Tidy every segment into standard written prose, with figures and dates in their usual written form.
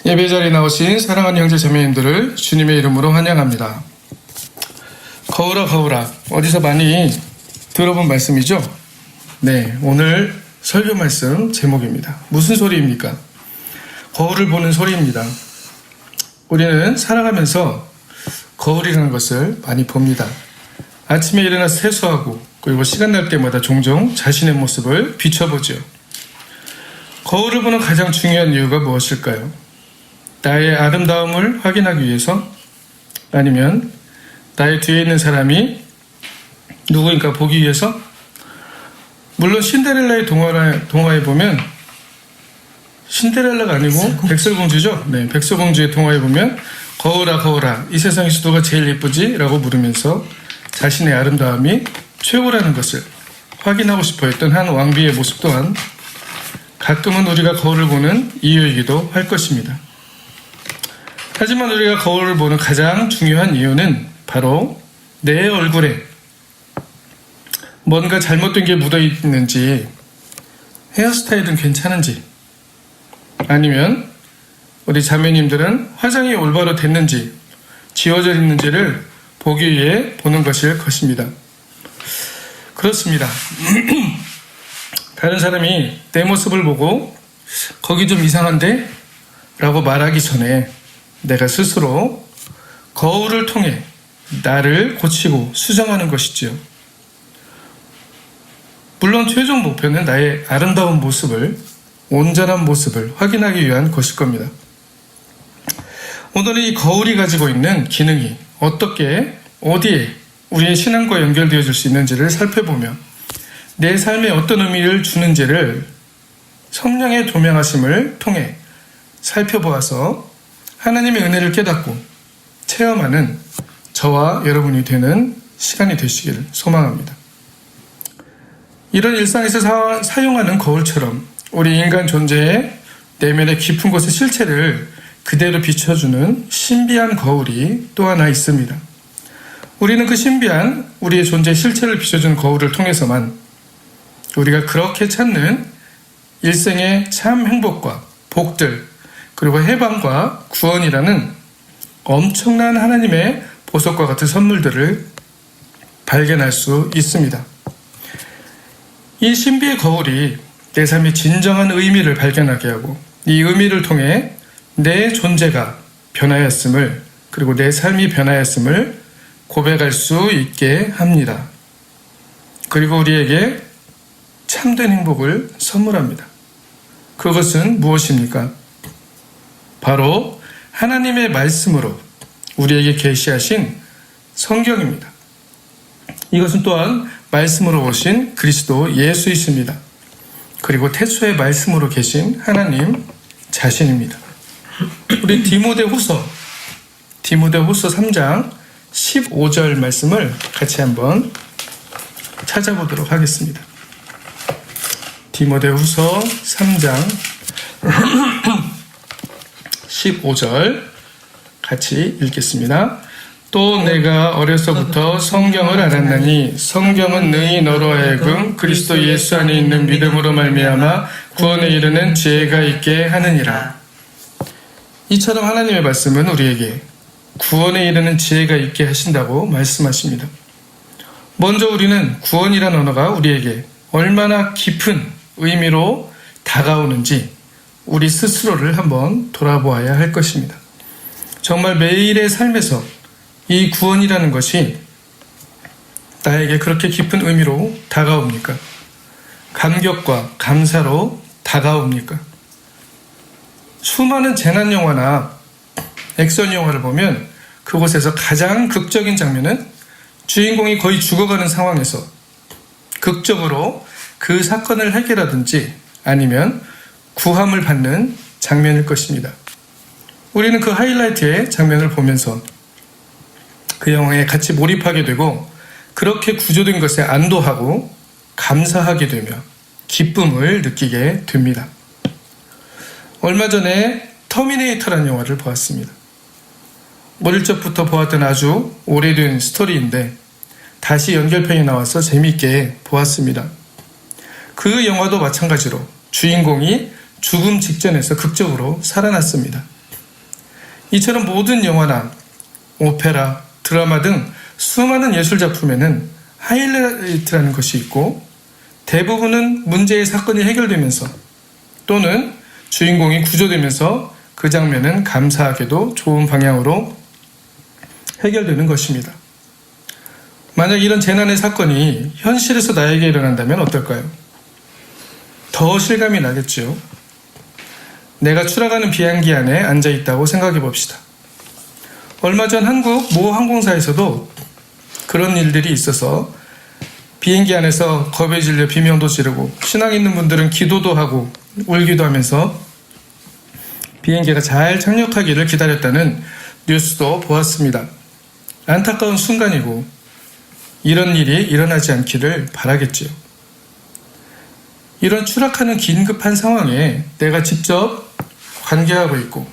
예배 자리에 나오신 사랑하는 형제 자매님들을 주님의 이름으로 환영합니다. 거울아 거울아, 어디서 많이 들어본 말씀이죠? 네, 오늘 설교 말씀 제목입니다. 무슨 소리입니까? 거울을 보는 소리입니다. 우리는 살아가면서 거울이라는 것을 많이 봅니다. 아침에 일어나서 세수하고 그리고 시간 날 때마다 종종 자신의 모습을 비춰보죠. 거울을 보는 가장 중요한 이유가 무엇일까요? 나의 아름다움을 확인하기 위해서? 아니면 나의 뒤에 있는 사람이 누구인가 보기 위해서? 물론 신데렐라의 동화에 보면, 신데렐라가 아니고 백설공주죠. 네, 백설공주의 동화에 보면 거울아 거울아, 이 세상에서 누가 제일 예쁘지? 라고 물으면서 자신의 아름다움이 최고라는 것을 확인하고 싶어 했던 한 왕비의 모습 또한 가끔은 우리가 거울을 보는 이유이기도 할 것입니다. 하지만 우리가 거울을 보는 가장 중요한 이유는 바로 내 얼굴에 뭔가 잘못된 게 묻어 있는지, 헤어스타일은 괜찮은지, 아니면 우리 자매님들은 화장이 올바로 됐는지, 지워져 있는지를 보기 위해 보는 것일 것입니다. 그렇습니다. 다른 사람이 내 모습을 보고 거기 좀 이상한데? 라고 말하기 전에 내가 스스로 거울을 통해 나를 고치고 수정하는 것이지요. 물론 최종 목표는 나의 아름다운 모습을, 온전한 모습을 확인하기 위한 것일 겁니다. 오늘은 이 거울이 가지고 있는 기능이 어떻게, 어디에 우리의 신앙과 연결되어질 수 있는지를 살펴보며 내 삶에 어떤 의미를 주는지를 성령의 조명하심을 통해 살펴보아서 하나님의 은혜를 깨닫고 체험하는 저와 여러분이 되는 시간이 되시기를 소망합니다. 이런 일상에서 사용하는 거울처럼 우리 인간 존재의 내면의 깊은 곳의 실체를 그대로 비춰주는 신비한 거울이 또 하나 있습니다. 우리는 그 신비한 우리의 존재의 실체를 비춰주는 거울을 통해서만 우리가 그렇게 찾는 일생의 참 행복과 복들, 그리고 해방과 구원이라는 엄청난 하나님의 보석과 같은 선물들을 발견할 수 있습니다. 이 신비의 거울이 내 삶의 진정한 의미를 발견하게 하고 이 의미를 통해 내 존재가 변하였음을, 그리고 내 삶이 변하였음을 고백할 수 있게 합니다. 그리고 우리에게 참된 행복을 선물합니다. 그것은 무엇입니까? 바로 하나님의 말씀으로 우리에게 계시하신 성경입니다. 이것은 또한 말씀으로 오신 그리스도 예수이십니다. 그리고 태초의 말씀으로 계신 하나님 자신입니다. 우리 디모데후서 3장 15절 말씀을 같이 한번 찾아보도록 하겠습니다. 디모데후서 3장 15절 같이 읽겠습니다. 또 내가 어려서부터 성경을 알았나니 성경은 능히 너로 하여금 그리스도 예수 안에 있는 믿음으로 말미암아 구원에 이르는 지혜가 있게 하느니라. 이처럼 하나님의 말씀은 우리에게 구원에 이르는 지혜가 있게 하신다고 말씀하십니다. 먼저 우리는 구원이라는 언어가 우리에게 얼마나 깊은 의미로 다가오는지 우리 스스로를 한번 돌아보아야 할 것입니다. 정말 매일의 삶에서 이 구원이라는 것이 나에게 그렇게 깊은 의미로 다가옵니까? 감격과 감사로 다가옵니까? 수많은 재난 영화나 액션 영화를 보면 그곳에서 가장 극적인 장면은 주인공이 거의 죽어가는 상황에서 극적으로 그 사건을 해결하든지 아니면 구함을 받는 장면일 것입니다. 우리는 그 하이라이트의 장면을 보면서 그 영화에 같이 몰입하게 되고 그렇게 구조된 것에 안도하고 감사하게 되며 기쁨을 느끼게 됩니다. 얼마 전에 터미네이터라는 영화를 보았습니다. 어릴 적부터 보았던 아주 오래된 스토리인데 다시 연결편이 나와서 재미있게 보았습니다. 그 영화도 마찬가지로 주인공이 죽음 직전에서 극적으로 살아났습니다. 이처럼 모든 영화나 오페라, 드라마 등 수많은 예술작품에는 하이라이트라는 것이 있고 대부분은 문제의 사건이 해결되면서 또는 주인공이 구조되면서 그 장면은 감사하게도 좋은 방향으로 해결되는 것입니다. 만약 이런 재난의 사건이 현실에서 나에게 일어난다면 어떨까요? 더 실감이 나겠지요. 내가 추락하는 비행기 안에 앉아있다고 생각해 봅시다. 얼마 전 한국 모 항공사에서도 그런 일들이 있어서 비행기 안에서 겁에 질려 비명도 지르고 신앙 있는 분들은 기도도 하고 울기도 하면서 비행기가 잘 착륙하기를 기다렸다는 뉴스도 보았습니다. 안타까운 순간이고 이런 일이 일어나지 않기를 바라겠지요. 이런 추락하는 긴급한 상황에 내가 직접 관계하고 있고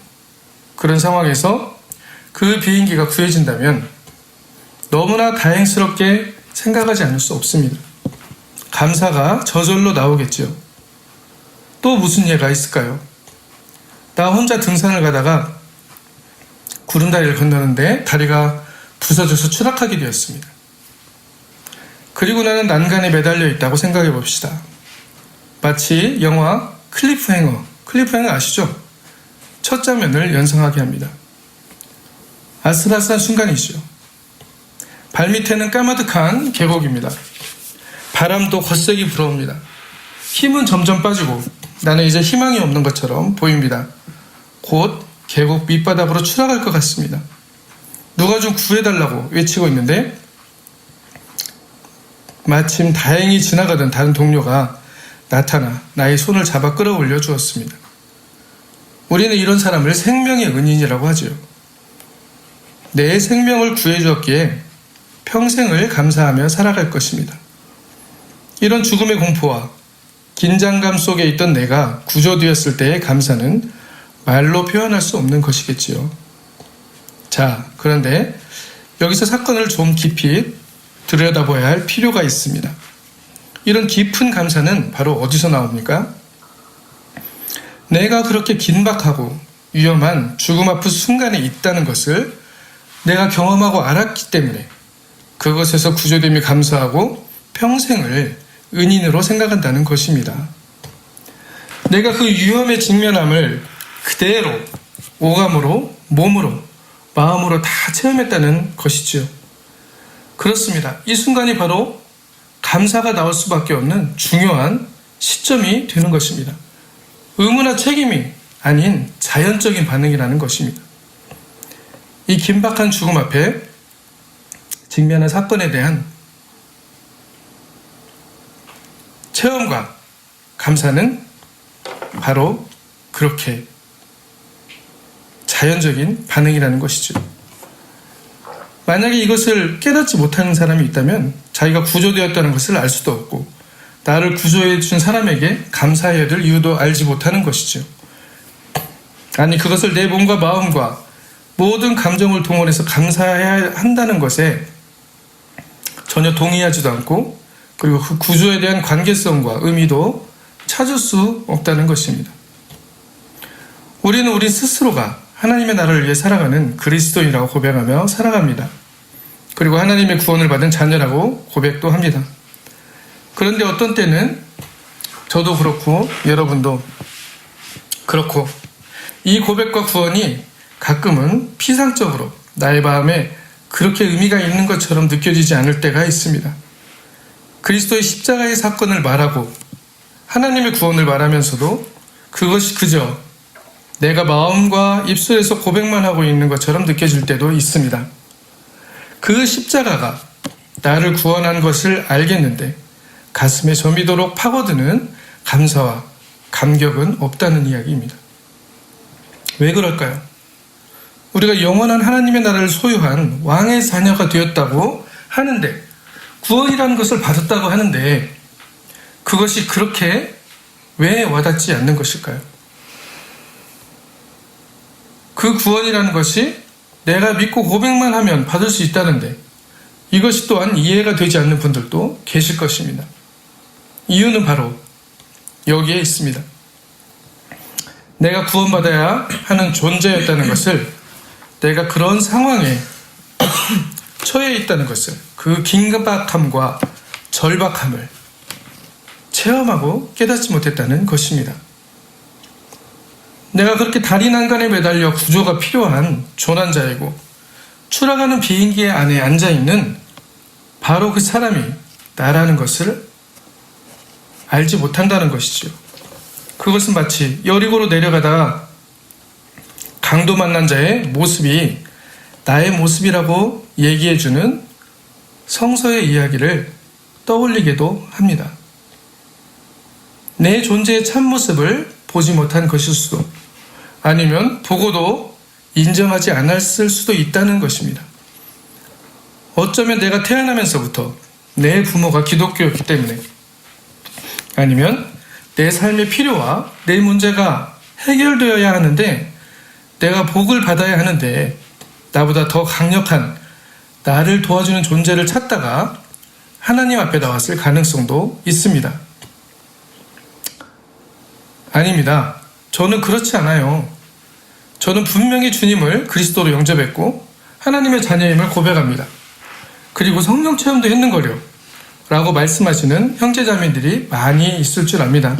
그런 상황에서 그 비행기가 구해진다면 너무나 다행스럽게 생각하지 않을 수 없습니다. 감사가 저절로 나오겠지요. 또 무슨 예가 있을까요? 나 혼자 등산을 가다가 구름다리를 건너는데 다리가 부서져서 추락하게 되었습니다. 그리고 나는 난간에 매달려 있다고 생각해 봅시다. 마치 영화 클리프행어 아시죠? 첫 장면을 연상하게 합니다. 아슬아슬한 순간이죠. 발밑에는 까마득한 계곡입니다. 바람도 거세게 불어옵니다. 힘은 점점 빠지고 나는 이제 희망이 없는 것처럼 보입니다. 곧 계곡 밑바닥으로 추락할 것 같습니다. 누가 좀 구해달라고 외치고 있는데 마침 다행히 지나가던 다른 동료가 나타나 나의 손을 잡아 끌어올려 주었습니다. 우리는 이런 사람을 생명의 은인이라고 하지요. 내 생명을 구해주었기에 평생을 감사하며 살아갈 것입니다. 이런 죽음의 공포와 긴장감 속에 있던 내가 구조되었을 때의 감사는 말로 표현할 수 없는 것이겠지요. 자, 그런데 여기서 사건을 좀 깊이 들여다봐야 할 필요가 있습니다. 이런 깊은 감사는 바로 어디서 나옵니까? 내가 그렇게 긴박하고 위험한 죽음 앞의 순간에 있다는 것을 내가 경험하고 알았기 때문에 그것에서 구조됨이 감사하고 평생을 은인으로 생각한다는 것입니다. 내가 그 위험에 직면함을 그대로 오감으로, 몸으로, 마음으로 다 체험했다는 것이지요. 그렇습니다. 이 순간이 바로 감사가 나올 수밖에 없는 중요한 시점이 되는 것입니다. 의무나 책임이 아닌 자연적인 반응이라는 것입니다. 이 긴박한 죽음 앞에 직면한 사건에 대한 체험과 감사는 바로 그렇게 자연적인 반응이라는 것이죠. 만약에 이것을 깨닫지 못하는 사람이 있다면 자기가 구조되었다는 것을 알 수도 없고 나를 구조해 준 사람에게 감사해야 될 이유도 알지 못하는 것이죠. 아니, 그것을 내 몸과 마음과 모든 감정을 동원해서 감사해야 한다는 것에 전혀 동의하지도 않고 그리고 그 구조에 대한 관계성과 의미도 찾을 수 없다는 것입니다. 우리는 우리 스스로가 하나님의 나라를 위해 살아가는 그리스도인이라고 고백하며 살아갑니다. 그리고 하나님의 구원을 받은 자녀라고 고백도 합니다. 그런데 어떤 때는 저도 그렇고 여러분도 그렇고 이 고백과 구원이 가끔은 피상적으로 나의 마음에 그렇게 의미가 있는 것처럼 느껴지지 않을 때가 있습니다. 그리스도의 십자가의 사건을 말하고 하나님의 구원을 말하면서도 그것이 그저 내가 마음과 입술에서 고백만 하고 있는 것처럼 느껴질 때도 있습니다. 그 십자가가 나를 구원한 것을 알겠는데 가슴에 저미도록 파고드는 감사와 감격은 없다는 이야기입니다. 왜 그럴까요? 우리가 영원한 하나님의 나라를 소유한 왕의 자녀가 되었다고 하는데 구원이라는 것을 받았다고 하는데 그것이 그렇게 왜 와닿지 않는 것일까요? 그 구원이라는 것이 내가 믿고 고백만 하면 받을 수 있다는데 이것이 또한 이해가 되지 않는 분들도 계실 것입니다. 이유는 바로 여기에 있습니다. 내가 구원받아야 하는 존재였다는 것을 내가 그런 상황에 처해 있다는 것을, 그 긴박함과 절박함을 체험하고 깨닫지 못했다는 것입니다. 내가 그렇게 다리 난간에 매달려 구조가 필요한 조난자이고 추락하는 비행기 안에 앉아있는 바로 그 사람이 나라는 것을 알지 못한다는 것이지요. 그것은 마치 여리고로 내려가다가 강도 만난 자의 모습이 나의 모습이라고 얘기해주는 성서의 이야기를 떠올리게도 합니다. 내 존재의 참모습을 보지 못한 것일 수도, 아니면 보고도 인정하지 않았을 수도 있다는 것입니다. 어쩌면 내가 태어나면서부터 내 부모가 기독교였기 때문에, 아니면 내 삶의 필요와 내 문제가 해결되어야 하는데 내가 복을 받아야 하는데 나보다 더 강력한 나를 도와주는 존재를 찾다가 하나님 앞에 나왔을 가능성도 있습니다. 아닙니다. 저는 그렇지 않아요. 저는 분명히 주님을 그리스도로 영접했고 하나님의 자녀임을 고백합니다. 그리고 성령 체험도 했는거려 라고 말씀하시는 형제자매들이 많이 있을 줄 압니다.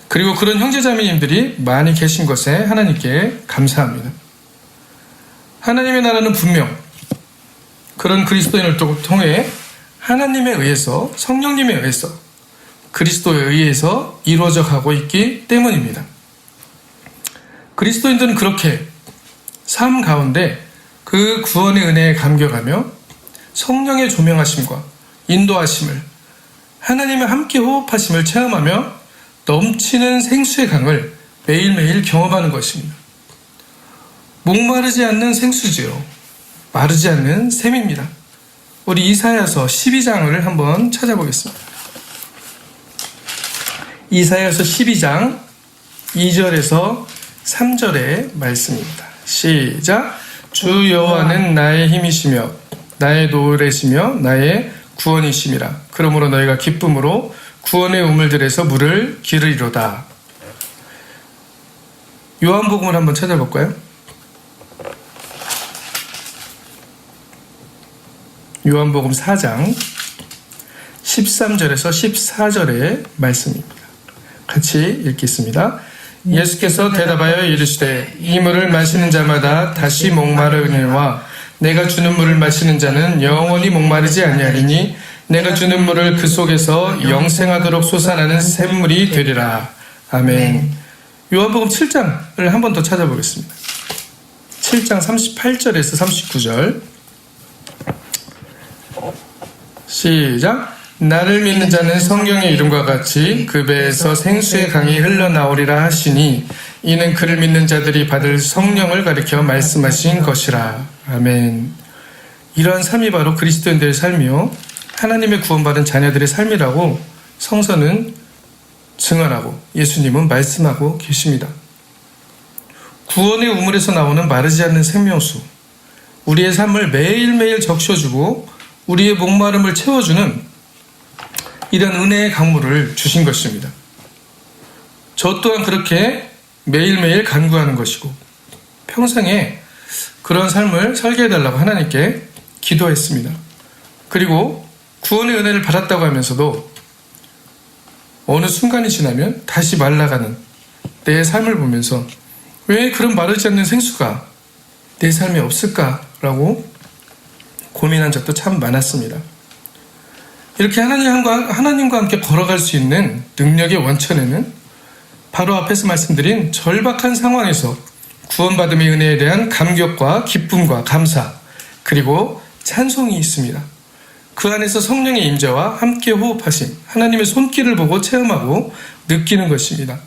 그리고 그런 형제자매님들이 많이 계신 것에 하나님께 감사합니다. 하나님의 나라는 분명 그런 그리스도인을 통해 하나님에 의해서, 성령님에 의해서, 그리스도에 의해서 이루어져 가고 있기 때문입니다. 그리스도인들은 그렇게 삶 가운데 그 구원의 은혜에 감격하며 성령의 조명하심과 인도하심을, 하나님의 함께 호흡하심을 체험하며 넘치는 생수의 강을 매일매일 경험하는 것입니다. 목마르지 않는 생수지요. 마르지 않는 샘입니다. 우리 이사야서 12장을 한번 찾아보겠습니다. 이사야서 12장 2절에서 3절의 말씀입니다. 시작. 주 여호와는 나의 힘이시며 나의 노래시며 나의 구원이심이라. 그러므로 너희가 기쁨으로 구원의 우물들에서 물을 기르리로다. 요한복음을 한번 찾아볼까요? 요한복음 4장 13절에서 14절의 말씀입니다. 같이 읽겠습니다. 예수께서 대답하여 이르시되 이 물을 마시는 자마다 다시 목마르니와 내가 주는 물을 마시는 자는 영원히 목마르지 아니하리니 내가 주는 물을 그 속에서 영생하도록 솟아나는 샘물이 되리라. 아멘. 요한복음 7장을 한 번 더 찾아보겠습니다. 7장 38절에서 39절 시작. 나를 믿는 자는 성경의 이름과 같이 그 배에서 생수의 강이 흘러나오리라 하시니 이는 그를 믿는 자들이 받을 성령을 가리켜 말씀하신 것이라. 아멘. 이러한 삶이 바로 그리스도인들의 삶이요 하나님의 구원받은 자녀들의 삶이라고 성서는 증언하고 예수님은 말씀하고 계십니다. 구원의 우물에서 나오는 마르지 않는 생명수, 우리의 삶을 매일매일 적셔주고 우리의 목마름을 채워주는 이런 은혜의 강물을 주신 것입니다. 저 또한 그렇게 매일매일 간구하는 것이고 평생에 그런 삶을 살게 해달라고 하나님께 기도했습니다. 그리고 구원의 은혜를 받았다고 하면서도 어느 순간이 지나면 다시 말라가는 내 삶을 보면서 왜 그런 마르지 않는 생수가 내 삶에 없을까라고 고민한 적도 참 많았습니다. 이렇게 하나님과 함께 걸어갈 수 있는 능력의 원천에는 바로 앞에서 말씀드린 절박한 상황에서 구원받음의 은혜에 대한 감격과 기쁨과 감사, 그리고 찬송이 있습니다. 그 안에서 성령의 임재와 함께 호흡하심, 하나님의 손길을 보고 체험하고 느끼는 것입니다.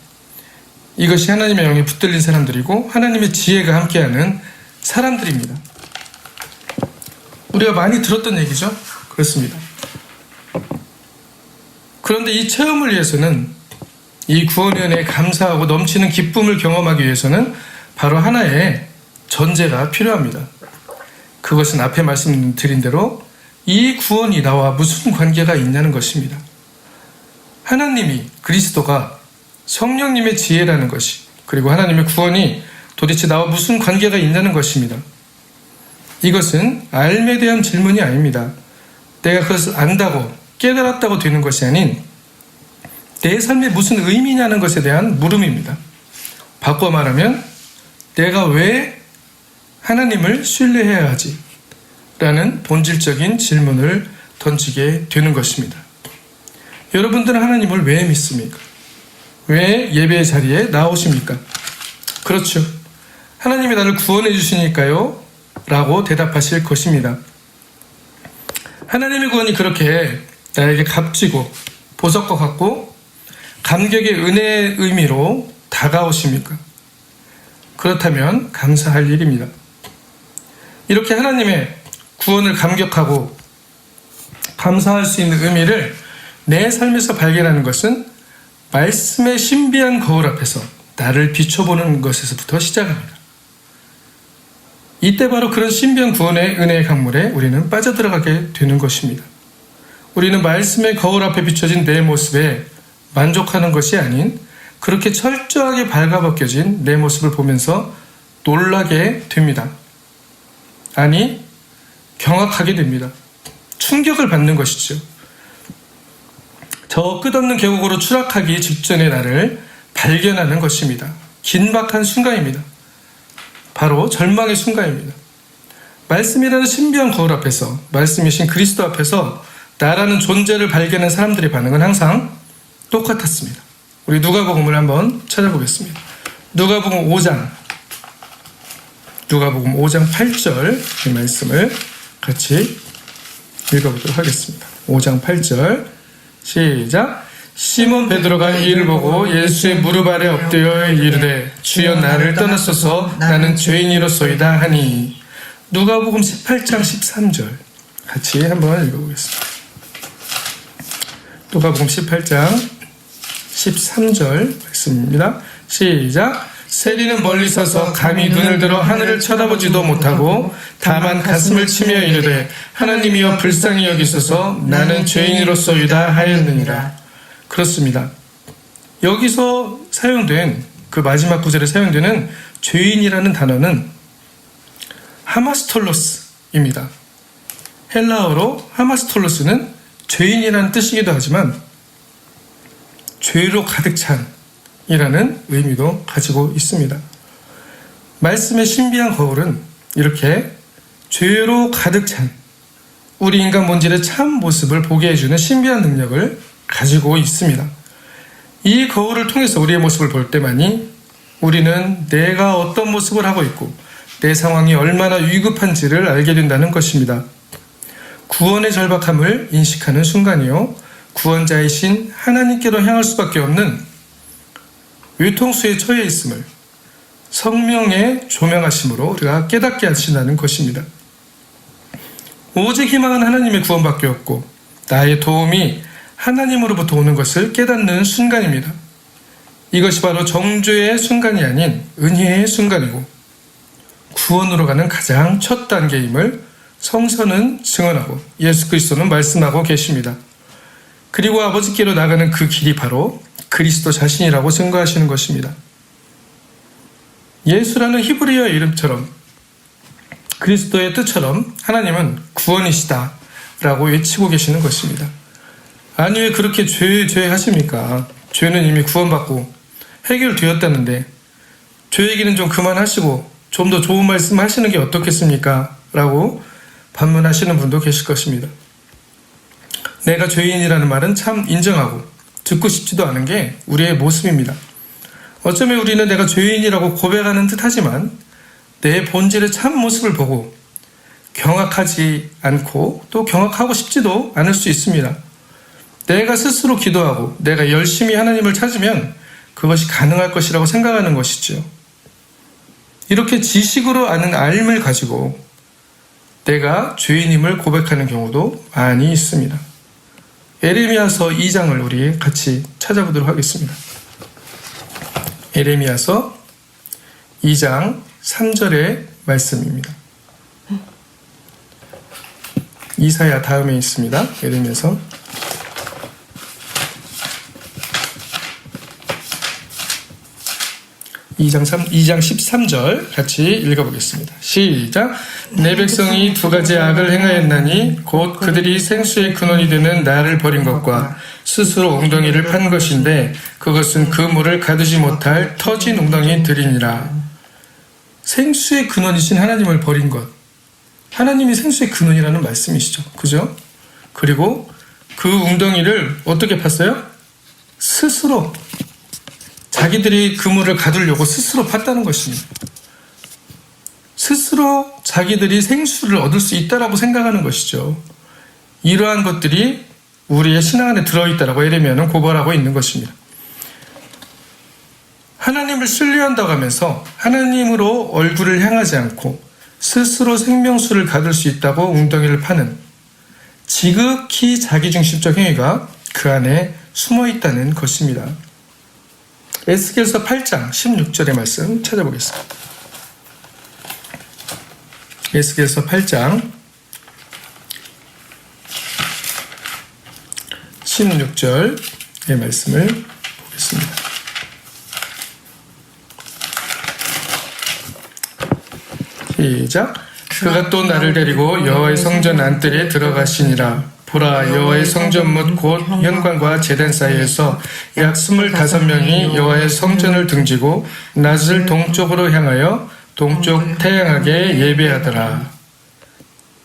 이것이 하나님의 영에 붙들린 사람들이고 하나님의 지혜가 함께하는 사람들입니다. 우리가 많이 들었던 얘기죠? 그렇습니다. 그런데 이 체험을 위해서는, 이 구원의 은혜에 감사하고 넘치는 기쁨을 경험하기 위해서는 바로 하나의 전제가 필요합니다. 그것은 앞에 말씀드린 대로 이 구원이 나와 무슨 관계가 있냐는 것입니다. 하나님이, 그리스도가 성령님의 지혜라는 것이, 그리고 하나님의 구원이 도대체 나와 무슨 관계가 있냐는 것입니다. 이것은 알에 대한 질문이 아닙니다. 내가 그것을 안다고 깨달았다고 되는 것이 아닌 내 삶에 무슨 의미냐는 것에 대한 물음입니다. 바꿔 말하면 내가 왜 하나님을 신뢰해야 하지? 라는 본질적인 질문을 던지게 되는 것입니다. 여러분들은 하나님을 왜 믿습니까? 왜 예배의 자리에 나오십니까? 그렇죠. 하나님이 나를 구원해 주시니까요 라고 대답하실 것입니다. 하나님의 구원이 그렇게 나에게 값지고 보석과 같고 감격의 은혜의 의미로 다가오십니까? 그렇다면 감사할 일입니다. 이렇게 하나님의 구원을 감격하고 감사할 수 있는 의미를 내 삶에서 발견하는 것은 말씀의 신비한 거울 앞에서 나를 비춰보는 것에서부터 시작합니다. 이때 바로 그런 신비한 구원의 은혜의 강물에 우리는 빠져들어가게 되는 것입니다. 우리는 말씀의 거울 앞에 비춰진 내 모습에 만족하는 것이 아닌 그렇게 철저하게 발가벗겨진 내 모습을 보면서 놀라게 됩니다. 아니, 경악하게 됩니다. 충격을 받는 것이죠. 저 끝없는 계곡으로 추락하기 직전의 나를 발견하는 것입니다. 긴박한 순간입니다. 바로 절망의 순간입니다. 말씀이라는 신비한 거울 앞에서, 말씀이신 그리스도 앞에서 나라는 존재를 발견한 사람들의 반응은 항상 똑같았습니다. 우리 누가복음을 한번 찾아보겠습니다. 누가복음 5장 8절 이 말씀을 같이 읽어보도록 하겠습니다. 5장 8절 시작. 시몬 베드로가 이를 보고 예수의 무릎 아래 엎드려 이르되 주여 나를 떠나소서 나는 죄인이로소이다 하니. 누가복음 18장 13절 같이 한번 읽어보겠습니다. 누가복음 18장 13절 말씀입니다. 시작. 세리는 멀리 서서 감히 눈을 들어 하늘을 쳐다보지도 못하고 다만 가슴을 치며 이르되 하나님이여 불쌍히 여기소서 나는 죄인으로소이다 하였느니라. 그렇습니다. 여기서 사용된 그 마지막 구절에 사용되는 죄인이라는 단어는 하마스톨로스입니다. 헬라어로 하마스톨로스는 죄인이라는 뜻이기도 하지만 죄로 가득 찬이라는 의미도 가지고 있습니다. 말씀의 신비한 거울은 이렇게 죄로 가득 찬 우리 인간 본질의 참 모습을 보게 해주는 신비한 능력을 가지고 있습니다. 이 거울을 통해서 우리의 모습을 볼 때만이 우리는 내가 어떤 모습을 하고 있고 내 상황이 얼마나 위급한지를 알게 된다는 것입니다. 구원의 절박함을 인식하는 순간이요, 구원자이신 하나님께로 향할 수밖에 없는 외통수에 처해 있음을 성령의 조명하심으로 우리가 깨닫게 하신다는 것입니다. 오직 희망은 하나님의 구원밖에 없고 나의 도움이 하나님으로부터 오는 것을 깨닫는 순간입니다. 이것이 바로 정죄의 순간이 아닌 은혜의 순간이고 구원으로 가는 가장 첫 단계임을 성서는 증언하고 예수 그리스도는 말씀하고 계십니다. 그리고 아버지께로 나가는 그 길이 바로 그리스도 자신이라고 증거하시는 것입니다. 예수라는 히브리어 이름처럼 그리스도의 뜻처럼 하나님은 구원이시다 라고 외치고 계시는 것입니다. 아니 왜 그렇게 죄 하십니까? 죄는 이미 구원받고 해결되었다는데 죄 얘기는 좀 그만하시고 좀 더 좋은 말씀 하시는 게 어떻겠습니까? 라고 반문하시는 분도 계실 것입니다. 내가 죄인이라는 말은 참 인정하고 듣고 싶지도 않은 게 우리의 모습입니다. 어쩌면 우리는 내가 죄인이라고 고백하는 듯 하지만 내 본질의 참 모습을 보고 경악하지 않고 또 경악하고 싶지도 않을 수 있습니다. 내가 스스로 기도하고 내가 열심히 하나님을 찾으면 그것이 가능할 것이라고 생각하는 것이죠. 이렇게 지식으로 아는 알을 가지고 내가 죄인임을 고백하는 경우도 많이 있습니다. 에레미야서 2장을 우리 같이 찾아보도록 하겠습니다. 에레미야서 2장 3절의 말씀입니다. 이사야 다음에 있습니다. 에레미야서 2장 13절 같이 읽어보겠습니다. 시작. 내 백성이 두 가지 악을 행하였나니 곧 그들이 생수의 근원이 되는 나를 버린 것과 스스로 웅덩이를 판 것인데 그것은 그 물을 가두지 못할 터진 웅덩이들이니라. 생수의 근원이신 하나님을 버린 것. 하나님이 생수의 근원이라는 말씀이시죠. 그죠? 그리고 그 웅덩이를 어떻게 팠어요? 스스로 자기들이 그 물을 가두려고 스스로 팠다는 것입니다. 스스로 자기들이 생수를 얻을 수 있다라고 생각하는 것이죠. 이러한 것들이 우리의 신앙 안에 들어있다라고 예레미야는 고발하고 있는 것입니다. 하나님을 신뢰한다고 하면서 하나님으로 얼굴을 향하지 않고 스스로 생명수를 가둘 수 있다고 웅덩이를 파는 지극히 자기중심적 행위가 그 안에 숨어 있다는 것입니다. 에스겔서 8장 16절의 말씀 찾아보겠습니다. 에스겔서 8장 16절의 말씀을 보겠습니다. 시작. 그가 또 나를 데리고 여호와의 성전 안뜰에 들어가시니라. 보라, 여호와의 성전 문 곧 현관과 제단 사이에서 약 25명이 여호와의 성전을 등지고 낯을 동쪽으로 향하여 동쪽 태양에게 예배하더라.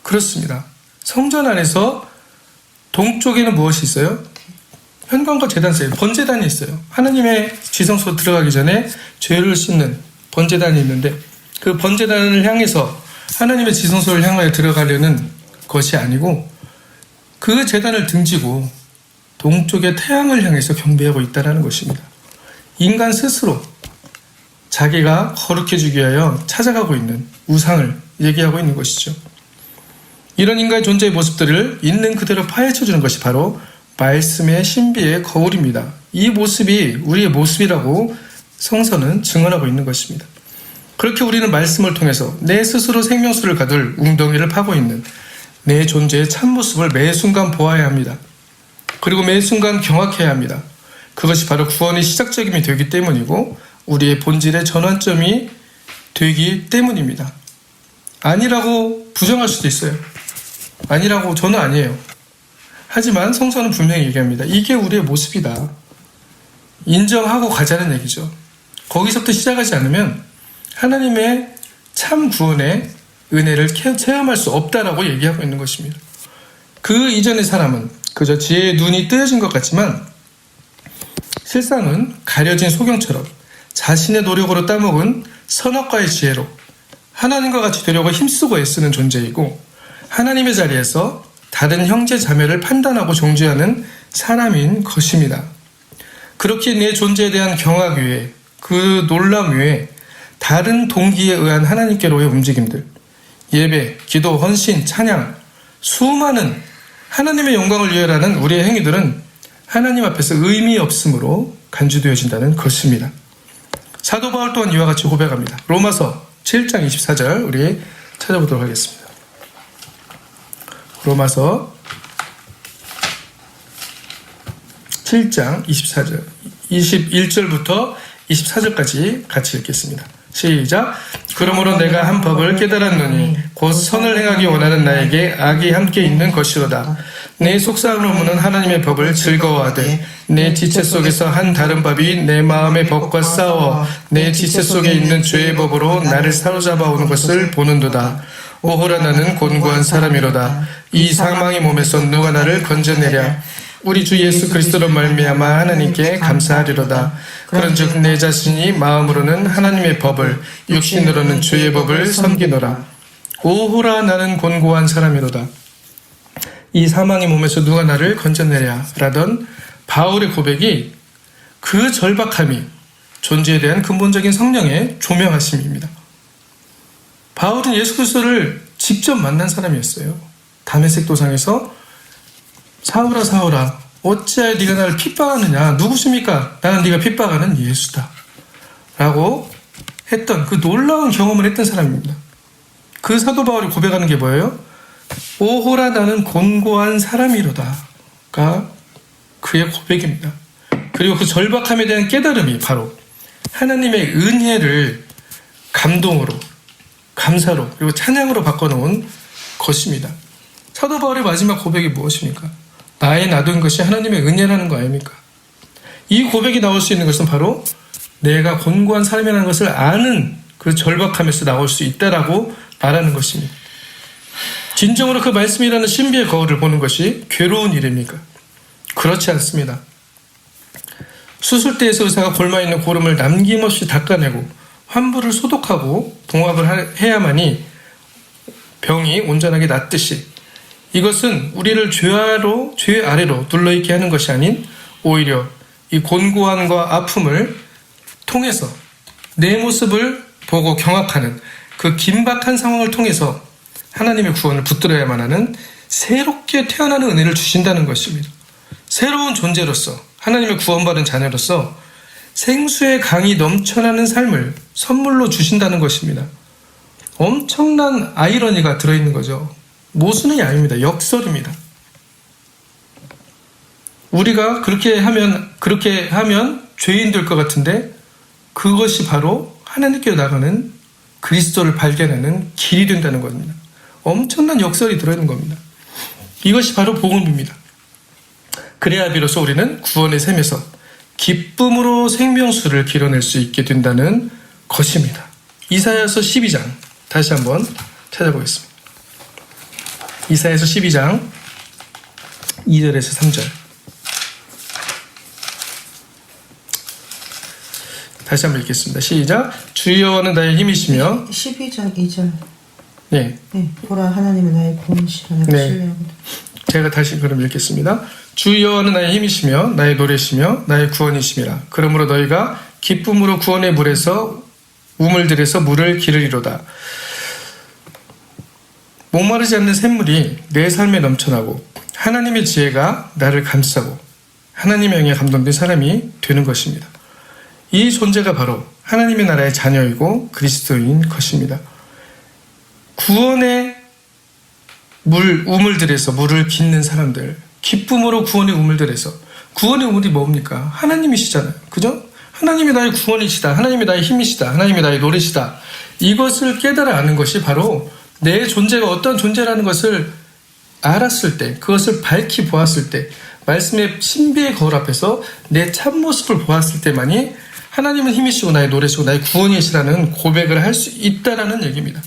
그렇습니다. 성전 안에서 동쪽에는 무엇이 있어요? 현관과 제단 사이에 번제단이 있어요. 하나님의 지성소로 들어가기 전에 죄를 씻는 번제단이 있는데 그 번제단을 향해서 하나님의 지성소를 향하여 들어가려는 것이 아니고 그 제단을 등지고 동쪽의 태양을 향해서 경배하고 있다는 것입니다. 인간 스스로 자기가 거룩해지기 위하여 찾아가고 있는 우상을 얘기하고 있는 것이죠. 이런 인간의 존재의 모습들을 있는 그대로 파헤쳐주는 것이 바로 말씀의 신비의 거울입니다. 이 모습이 우리의 모습이라고 성서는 증언하고 있는 것입니다. 그렇게 우리는 말씀을 통해서 내 스스로 생명수를 가둘 웅덩이를 파고 있는 내 존재의 참모습을 매 순간 보아야 합니다. 그리고 매 순간 경악해야 합니다. 그것이 바로 구원의 시작점이 되기 때문이고 우리의 본질의 전환점이 되기 때문입니다. 아니라고 부정할 수도 있어요. 아니라고 저는 아니에요. 하지만 성서는 분명히 얘기합니다. 이게 우리의 모습이다. 인정하고 가자는 얘기죠. 거기서부터 시작하지 않으면 하나님의 참 구원의 은혜를 체험할 수 없다라고 얘기하고 있는 것입니다. 그 이전의 사람은 그저 지혜의 눈이 뜨여진 것 같지만 실상은 가려진 소경처럼 자신의 노력으로 따먹은 선악과의 지혜로 하나님과 같이 되려고 힘쓰고 애쓰는 존재이고 하나님의 자리에서 다른 형제 자매를 판단하고 정죄하는 사람인 것입니다. 그렇게 내 존재에 대한 경악 위에 그 놀람 위에 다른 동기에 의한 하나님께로의 움직임들, 예배, 기도, 헌신, 찬양, 수많은 하나님의 영광을 위하라는 우리의 행위들은 하나님 앞에서 의미 없음으로 간주되어진다는 것입니다. 사도 바울 또한 이와 같이 고백합니다. 로마서 7장 24절 우리 찾아보도록 하겠습니다. 로마서 7장 24절 21절부터 24절까지 같이 읽겠습니다. 시작. 그러므로 내가 한 법을 깨달았노니 곧 선을 행하기 원하는 나에게 악이 함께 있는 것이로다. 내 속사람으로는 하나님의 법을 즐거워하되 내 지체 속에서 한 다른 법이 내 마음의 법과 싸워 내 지체 속에 있는 죄의 법으로 나를 사로잡아 오는 것을 보는도다. 오호라, 나는 곤고한 사람이로다. 이 사망의 몸에서 누가 나를 건져내랴. 우리 주 예수 그리스도로 말미암아 하나님께 감사하리로다. 그런즉 내 자신이 마음으로는 하나님의 법을, 육신으로는 죄의 법을 섬기노라. 오호라, 나는 곤고한 사람이로다. 이 사망의 몸에서 누가 나를 건져내랴 라던 바울의 고백이 그 절박함이 존재에 대한 근본적인 성령의 조명하심입니다. 바울은 예수 그리스도를 직접 만난 사람이었어요. 다메섹 도상에서 사울아 사울아 어찌하여 네가 나를 핍박하느냐. 누구십니까? 나는 네가 핍박하는 예수다 라고 했던 그 놀라운 경험을 했던 사람입니다. 그 사도 바울이 고백하는 게 뭐예요? 오호라, 나는 곤고한 사람이로다가 그의 고백입니다. 그리고 그 절박함에 대한 깨달음이 바로 하나님의 은혜를 감동으로, 감사로, 그리고 찬양으로 바꿔놓은 것입니다. 사도 바울의 마지막 고백이 무엇입니까? 나의 놔둔 것이 하나님의 은혜라는 거 아닙니까? 이 고백이 나올 수 있는 것은 바로 내가 곤고한 삶이라는 것을 아는 그 절박함에서 나올 수 있다라고 말하는 것입니다. 진정으로 그 말씀이라는 신비의 거울을 보는 것이 괴로운 일입니까? 그렇지 않습니다. 수술대에서 의사가 골마있는 고름을 남김없이 닦아내고 환부를 소독하고 봉합을 해야만이 병이 온전하게 낫듯이 이것은 우리를 죄 아래로 눌러있게 하는 것이 아닌 오히려 이 곤고함과 아픔을 통해서 내 모습을 보고 경악하는 그 긴박한 상황을 통해서 하나님의 구원을 붙들어야만 하는 새롭게 태어나는 은혜를 주신다는 것입니다. 새로운 존재로서 하나님의 구원받은 자녀로서 생수의 강이 넘쳐나는 삶을 선물로 주신다는 것입니다. 엄청난 아이러니가 들어있는 거죠. 모순이 아닙니다. 역설입니다. 우리가 그렇게 하면 죄인 될 것 같은데 그것이 바로 하나님께 나가는 그리스도를 발견하는 길이 된다는 겁니다. 엄청난 역설이 들어있는 겁니다. 이것이 바로 복음입니다. 그래야 비로소 우리는 구원의 셈에서 기쁨으로 생명수를 길어낼 수 있게 된다는 것입니다. 이사야서 12장 다시 한번 찾아보겠습니다. 이사야서 12장 2절에서 3절 다시 한번 읽겠습니다. 시작. 주 여호와는 나의 힘이시며 12장 2절 네. 보라 하나님은 나의 구원이시라 내가 신뢰하거든. 제가 다시 그럼 읽겠습니다. 주 여호와는 나의 힘이시며 나의 노래시며 나의 구원이시미라. 그러므로 너희가 기쁨으로 구원의 물에서 우물들에서 물을 기르리로다. 목마르지 않는 샘물이 내 삶에 넘쳐나고 하나님의 지혜가 나를 감싸고 하나님의 영에 감동된 사람이 되는 것입니다. 이 존재가 바로 하나님의 나라의 자녀이고 그리스도인 것입니다. 구원의 우물들에서 물을 깃는 사람들, 기쁨으로 구원의 우물들에서, 구원의 우물이 뭡니까? 하나님이시잖아요. 그죠? 하나님이 나의 구원이시다. 하나님이 나의 힘이시다. 하나님이 나의 노래시다. 이것을 깨달아 아는 것이 바로 내 존재가 어떤 존재라는 것을 알았을 때, 그것을 밝히 보았을 때, 말씀의 신비의 거울 앞에서 내 참모습을 보았을 때만이 하나님은 힘이시고 나의 노래시고 나의 구원이시라는 고백을 할 수 있다라는 얘기입니다.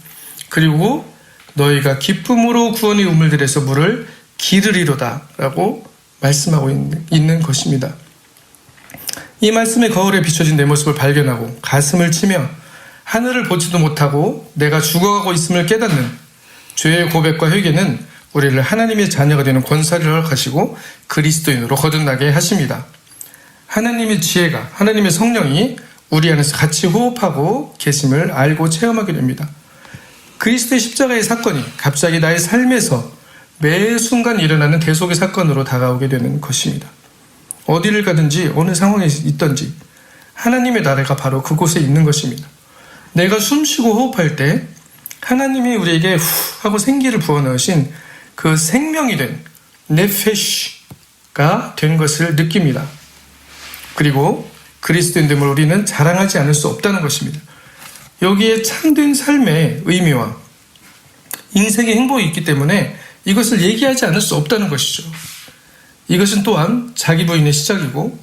그리고 너희가 기쁨으로 구원의 우물들에서 물을 기르리로다 라고 말씀하고 있는 것입니다. 이 말씀의 거울에 비춰진 내 모습을 발견하고 가슴을 치며 하늘을 보지도 못하고 내가 죽어가고 있음을 깨닫는 죄의 고백과 회개는 우리를 하나님의 자녀가 되는 권세를 허락하시고 그리스도인으로 거듭나게 하십니다. 하나님의 지혜가, 하나님의 성령이 우리 안에서 같이 호흡하고 계심을 알고 체험하게 됩니다. 그리스도의 십자가의 사건이 갑자기 나의 삶에서 매 순간 일어나는 대속의 사건으로 다가오게 되는 것입니다. 어디를 가든지 어느 상황에 있든지 하나님의 나라가 바로 그곳에 있는 것입니다. 내가 숨쉬고 호흡할 때 하나님이 우리에게 후 하고 생기를 부어넣으신 그 생명이 된 네페시가 된 것을 느낍니다. 그리고 그리스도인됨을 우리는 자랑하지 않을 수 없다는 것입니다. 여기에 참된 삶의 의미와 인생의 행복이 있기 때문에 이것을 얘기하지 않을 수 없다는 것이죠. 이것은 또한 자기 부인의 시작이고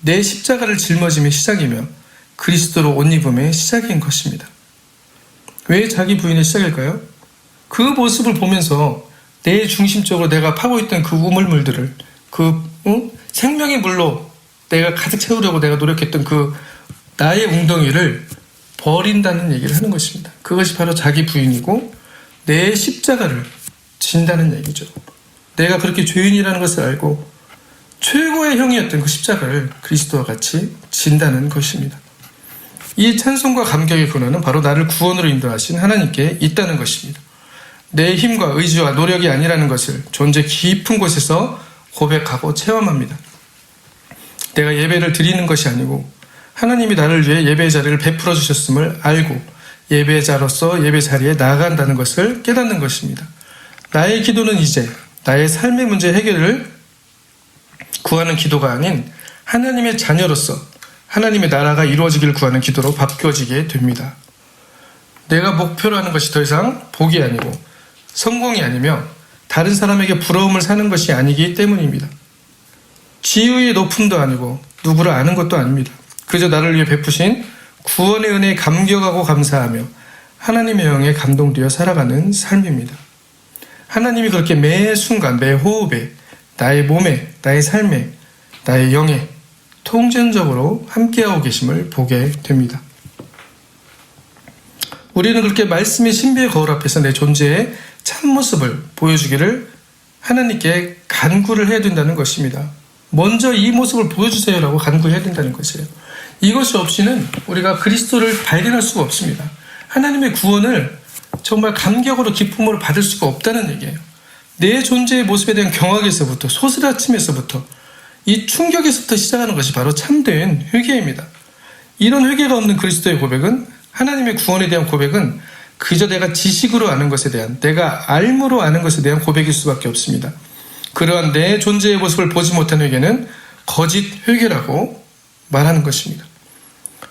내 십자가를 짊어짐의 시작이며 그리스도로 옷 입음의 시작인 것입니다. 왜 자기 부인의 시작일까요? 그 모습을 보면서 내 중심적으로 내가 파고 있던 그 우물물들을 생명의 물로 내가 가득 채우려고 내가 노력했던 그 나의 웅덩이를 버린다는 얘기를 하는 것입니다. 그것이 바로 자기 부인이고 내 십자가를 진다는 얘기죠. 내가 그렇게 죄인이라는 것을 알고 최고의 형이었던 그 십자가를 그리스도와 같이 진다는 것입니다. 이 찬송과 감격의 근원은 바로 나를 구원으로 인도하신 하나님께 있다는 것입니다. 내 힘과 의지와 노력이 아니라는 것을 존재 깊은 곳에서 고백하고 체험합니다. 내가 예배를 드리는 것이 아니고 하나님이 나를 위해 예배 자리를 베풀어 주셨음을 알고 예배자로서 예배 자리에 나아간다는 것을 깨닫는 것입니다. 나의 기도는 이제 나의 삶의 문제 해결을 구하는 기도가 아닌 하나님의 자녀로서 하나님의 나라가 이루어지길 구하는 기도로 바뀌어지게 됩니다. 내가 목표로 하는 것이 더 이상 복이 아니고 성공이 아니며 다른 사람에게 부러움을 사는 것이 아니기 때문입니다. 지위의 높음도 아니고 누구를 아는 것도 아닙니다. 그저 나를 위해 베푸신 구원의 은혜에 감격하고 감사하며 하나님의 영에 감동되어 살아가는 삶입니다. 하나님이 그렇게 매 순간 매 호흡에 나의 몸에 나의 삶에 나의 영에 통전적으로 함께하고 계심을 보게 됩니다. 우리는 그렇게 말씀의 신비의 거울 앞에서 내 존재의 참모습을 보여주기를 하나님께 간구를 해야 된다는 것입니다. 먼저 이 모습을 보여주세요라고 간구해야 된다는 것이에요. 이것이 없이는 우리가 그리스도를 발견할 수가 없습니다. 하나님의 구원을 정말 감격으로 기쁨으로 받을 수가 없다는 얘기예요. 내 존재의 모습에 대한 경악에서부터 소스라침에서부터 이 충격에서부터 시작하는 것이 바로 참된 회개입니다. 이런 회개가 없는 그리스도의 고백은 하나님의 구원에 대한 고백은 그저 내가 지식으로 아는 것에 대한 내가 알므로 아는 것에 대한 고백일 수밖에 없습니다. 그러한 내 존재의 모습을 보지 못한 회개는 거짓 회개라고 말하는 것입니다.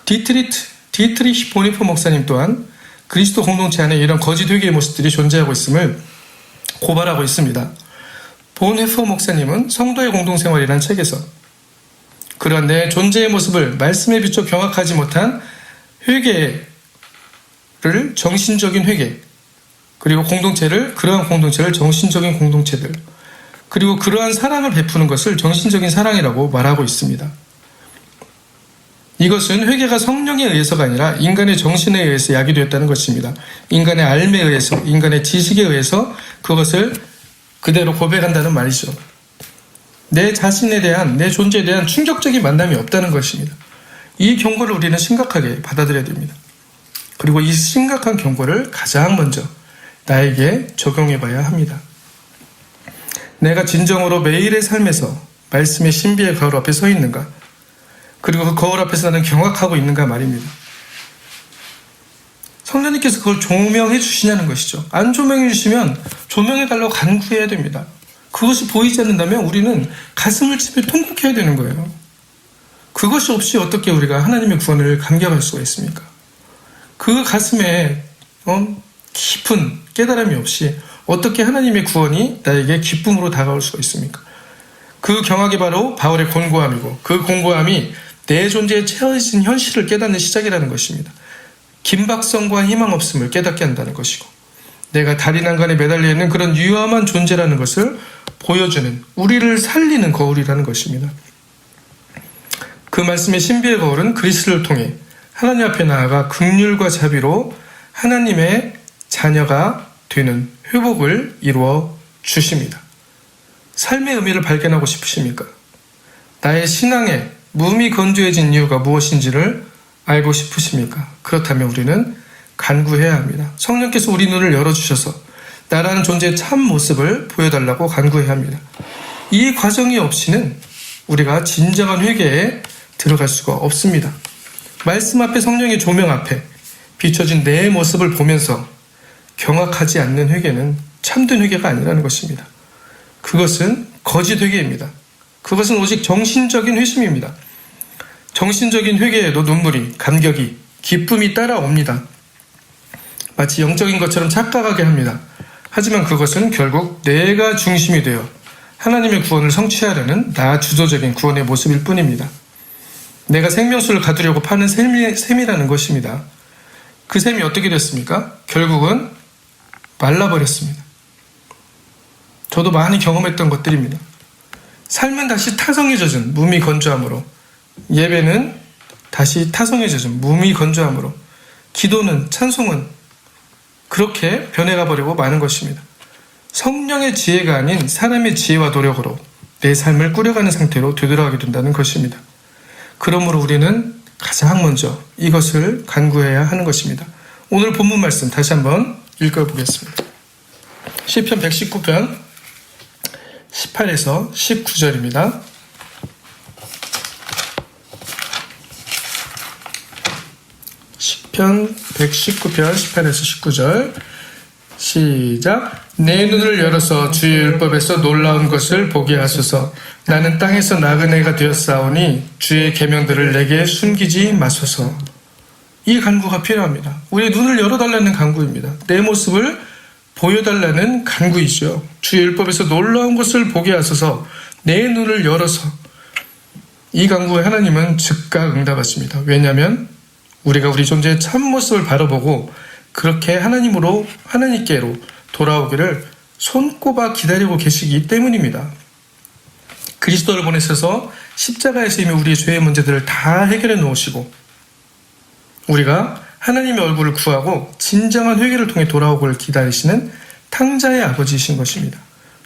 디트리히 보니퍼 목사님 또한 그리스도 공동체 안에 이런 거짓 회개의 모습들이 존재하고 있음을 고발하고 있습니다. 본헤퍼 목사님은 성도의 공동생활이라는 책에서 그러한 내 존재의 모습을 말씀에 비춰 경악하지 못한 회개를 정신적인 회개, 그리고 그러한 공동체를 정신적인 공동체들, 그리고 그러한 사랑을 베푸는 것을 정신적인 사랑이라고 말하고 있습니다. 이것은 회개가 성령에 의해서가 아니라 인간의 정신에 의해서 야기되었다는 것입니다. 인간의 알매에 의해서, 인간의 지식에 의해서 그것을 그대로 고백한다는 말이죠. 내 자신에 대한, 내 존재에 대한 충격적인 만남이 없다는 것입니다. 이 경고를 우리는 심각하게 받아들여야 됩니다. 그리고 이 심각한 경고를 가장 먼저 나에게 적용해 봐야 합니다. 내가 진정으로 매일의 삶에서 말씀의 신비의 거울 앞에 서 있는가? 그리고 그 거울 앞에서 나는 경악하고 있는가 말입니다. 성령님께서 그걸 조명해 주시냐는 것이죠. 안 조명해 주시면 조명해 달라고 간구해야 됩니다. 그것이 보이지 않는다면 우리는 가슴을 치며 통곡해야 되는 거예요. 그것이 없이 어떻게 우리가 하나님의 구원을 감격할 수가 있습니까? 그 가슴에 깊은 깨달음이 없이 어떻게 하나님의 구원이 나에게 기쁨으로 다가올 수가 있습니까? 그 경악이 바로 바울의 곤고함이고 그 곤고함이 내 존재에 채워진 현실을 깨닫는 시작이라는 것입니다. 긴박성과 희망 없음을 깨닫게 한다는 것이고 내가 다리 난간에 매달려 있는 그런 위험한 존재라는 것을 보여주는, 우리를 살리는 거울이라는 것입니다. 그 말씀의 신비의 거울은 그리스도를 통해 하나님 앞에 나아가 긍휼과 자비로 하나님의 자녀가 되는 회복을 이루어 주십니다. 삶의 의미를 발견하고 싶으십니까? 나의 신앙에 몸이 건조해진 이유가 무엇인지를 알고 싶으십니까? 그렇다면 우리는 간구해야 합니다. 성령께서 우리 눈을 열어주셔서 나라는 존재의 참 모습을 보여달라고 간구해야 합니다. 이 과정이 없이는 우리가 진정한 회개에 들어갈 수가 없습니다. 말씀 앞에 성령의 조명 앞에 비춰진 내 모습을 보면서 경악하지 않는 회개는 참된 회개가 아니라는 것입니다. 그것은 거짓 회개입니다. 그것은 오직 정신적인 회심입니다. 정신적인 회개에도 눈물이, 감격이, 기쁨이 따라옵니다. 마치 영적인 것처럼 착각하게 합니다. 하지만 그것은 결국 내가 중심이 되어 하나님의 구원을 성취하려는 나 주도적인 구원의 모습일 뿐입니다. 내가 생명수를 가두려고 파는 셈이라는 것입니다. 그 셈이 어떻게 됐습니까? 결국은 말라버렸습니다. 저도 많이 경험했던 것들입니다. 삶은 다시 타성에 젖은 몸이 건조함으로, 예배는 다시 타성에 젖은 몸이 건조함으로, 기도는, 찬송은 그렇게 변해가 버리고 마는 것입니다. 성령의 지혜가 아닌 사람의 지혜와 노력으로 내 삶을 꾸려가는 상태로 되돌아가게 된다는 것입니다. 그러므로 우리는 가장 먼저 이것을 간구해야 하는 것입니다. 오늘 본문 말씀 다시 한번 읽어보겠습니다. 시편 119편 18에서 19절입니다. 시편 119편 18에서 19절 시작. 내 눈을 열어서 주의 율법에서 놀라운 것을 보게 하소서. 나는 땅에서 나그네가 되었사오니 주의 계명들을 내게 숨기지 마소서. 이 간구가 필요합니다. 우리의 눈을 열어달라는 간구입니다. 내 모습을 보여달라는 간구이죠. 주의 율법에서 놀라운 것을 보게 하소서. 내 눈을 열어서. 이 간구에 하나님은 즉각 응답하십니다. 왜냐하면 우리가 우리 존재의 참모습을 바라보고 그렇게 하나님께로 돌아오기를 손꼽아 기다리고 계시기 때문입니다. 그리스도를 보내셔서 십자가에서 이미 우리의 죄의 문제들을 다 해결해 놓으시고 우리가 하나님의 얼굴을 구하고 진정한 회개를 통해 돌아오기를 기다리시는 탕자의 아버지이신 것입니다.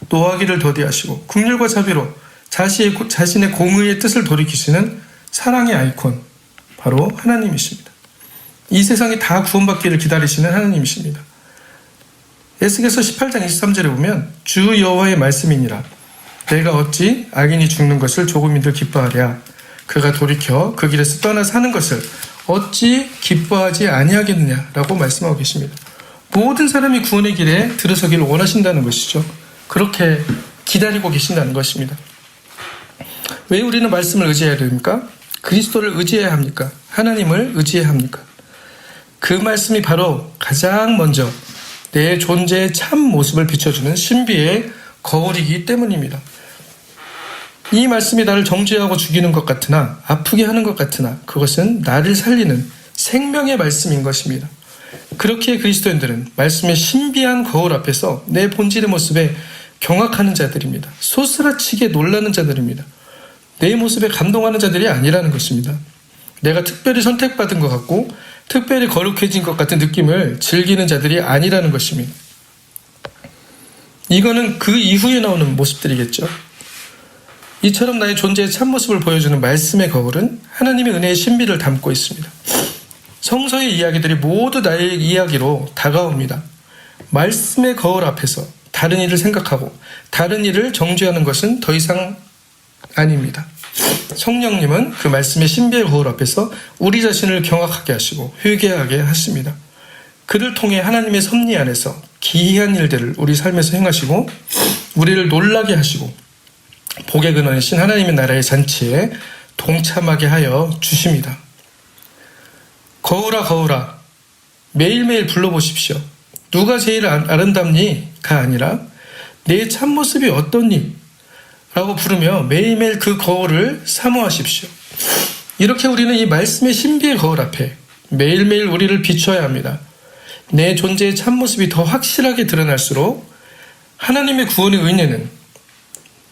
노하기를 더디하시고 긍휼과 자비로 자신의 공의의 뜻을 돌이키시는 사랑의 아이콘, 바로 하나님이십니다. 이 세상이 다 구원받기를 기다리시는 하나님이십니다. 에스겔서 18장 23절에 보면 주 여호와의 말씀이니라. 내가 어찌 악인이 죽는 것을 조금이들 기뻐하랴. 그가 돌이켜 그 길에서 떠나 사는 것을 어찌 기뻐하지 아니하겠느냐라고 말씀하고 계십니다. 모든 사람이 구원의 길에 들어서기를 원하신다는 것이죠. 그렇게 기다리고 계신다는 것입니다. 왜 우리는 말씀을 의지해야 됩니까? 그리스도를 의지해야 합니까? 하나님을 의지해야 합니까? 그 말씀이 바로 가장 먼저 내 존재의 참 모습을 비춰주는 신비의 거울이기 때문입니다. 이 말씀이 나를 정죄하고 죽이는 것 같으나 아프게 하는 것 같으나 그것은 나를 살리는 생명의 말씀인 것입니다. 그렇기에 그리스도인들은 말씀의 신비한 거울 앞에서 내 본질의 모습에 경악하는 자들입니다. 소스라치게 놀라는 자들입니다. 내 모습에 감동하는 자들이 아니라는 것입니다. 내가 특별히 선택받은 것 같고 특별히 거룩해진 것 같은 느낌을 즐기는 자들이 아니라는 것입니다. 이거는 그 이후에 나오는 모습들이겠죠. 이처럼 나의 존재의 참모습을 보여주는 말씀의 거울은 하나님의 은혜의 신비를 담고 있습니다. 성서의 이야기들이 모두 나의 이야기로 다가옵니다. 말씀의 거울 앞에서 다른 일을 생각하고 다른 일을 정죄하는 것은 더 이상 아닙니다. 성령님은 그 말씀의 신비의 거울 앞에서 우리 자신을 경악하게 하시고 회개하게 하십니다. 그를 통해 하나님의 섭리 안에서 기이한 일들을 우리 삶에서 행하시고 우리를 놀라게 하시고 복의 근원이신 하나님의 나라의 잔치에 동참하게 하여 주십니다. 거울아 거울아 매일매일 불러보십시오. 누가 제일 아름답니?가 아니라 내 참모습이 어떻니? 라고 부르며 매일매일 그 거울을 사모하십시오. 이렇게 우리는 이 말씀의 신비의 거울 앞에 매일매일 우리를 비춰야 합니다. 내 존재의 참모습이 더 확실하게 드러날수록 하나님의 구원의 은혜는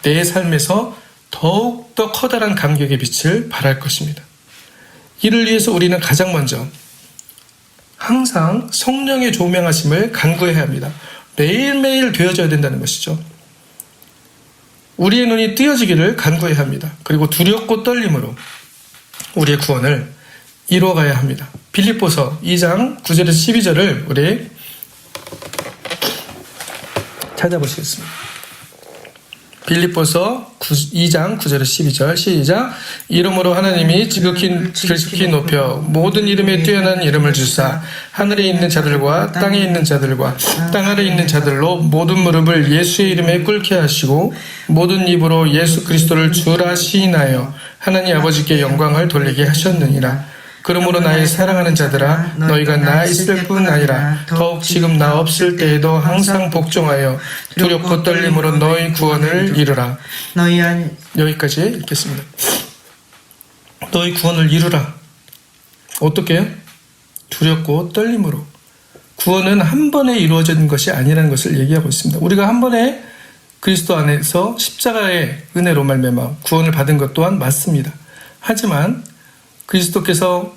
내 삶에서 더욱더 커다란 감격의 빛을 발할 것입니다. 이를 위해서 우리는 가장 먼저 항상 성령의 조명하심을 간구해야 합니다. 매일매일 되어져야 된다는 것이죠. 우리의 눈이 뜨여지기를 간구해야 합니다. 그리고 두렵고 떨림으로 우리의 구원을 이루어가야 합니다. 빌립보서 2장 9절에서 12절을 우리 찾아보시겠습니다. 빌립보서 2장 9절에서 12절 시작. 이름으로 하나님이 지극히 높여 모든 이름에 뛰어난 이름을 주사 하늘에 있는 자들과 땅에 있는 자들과 땅 아래 있는 자들로 모든 무릎을 예수의 이름에 꿇게 하시고 모든 입으로 예수 그리스도를 주라 시인하여 하나님 아버지께 영광을 돌리게 하셨느니라. 그러므로 나의 사랑하는 자들아 너희가 나 있을 뿐 아니라 더욱 지금 나 없을 때에도 항상 복종하여 두렵고 떨림으로 너희 구원을 이루라. 여기까지 읽겠습니다. 너희 구원을 이루라. 어떻게 해요? 두렵고 떨림으로. 구원은 한 번에 이루어진 것이 아니라는 것을 얘기하고 있습니다. 우리가 한 번에 그리스도 안에서 십자가의 은혜로 말미암아 구원을 받은 것 또한 맞습니다. 하지만 그리스도께서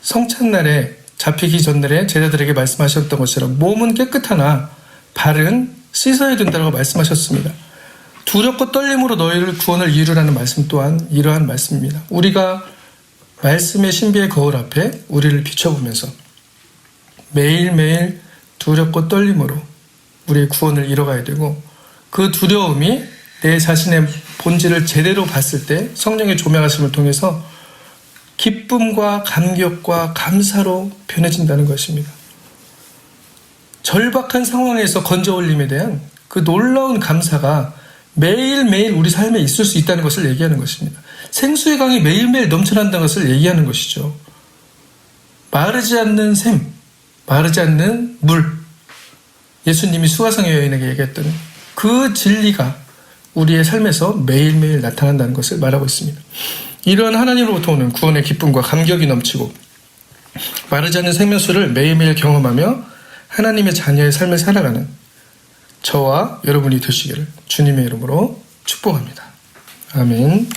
성찬날에 잡히기 전날에 제자들에게 말씀하셨던 것처럼 몸은 깨끗하나 발은 씻어야 된다고 말씀하셨습니다. 두렵고 떨림으로 너희를 구원을 이루라는 말씀 또한 이러한 말씀입니다. 우리가 말씀의 신비의 거울 앞에 우리를 비춰보면서 매일매일 두렵고 떨림으로 우리의 구원을 이뤄가야 되고 그 두려움이 내 자신의 본질을 제대로 봤을 때 성령의 조명하심을 통해서 기쁨과 감격과 감사로 변해진다는 것입니다. 절박한 상황에서 건져 올림에 대한 그 놀라운 감사가 매일매일 우리 삶에 있을 수 있다는 것을 얘기하는 것입니다. 생수의 강이 매일매일 넘쳐난다는 것을 얘기하는 것이죠. 마르지 않는 샘, 마르지 않는 물, 예수님이 수가성의 여인에게 얘기했던 그 진리가 우리의 삶에서 매일매일 나타난다는 것을 말하고 있습니다. 이러한 하나님으로부터 오는 구원의 기쁨과 감격이 넘치고 마르지 않는 생명수를 매일매일 경험하며 하나님의 자녀의 삶을 살아가는 저와 여러분이 되시기를 주님의 이름으로 축복합니다. 아멘.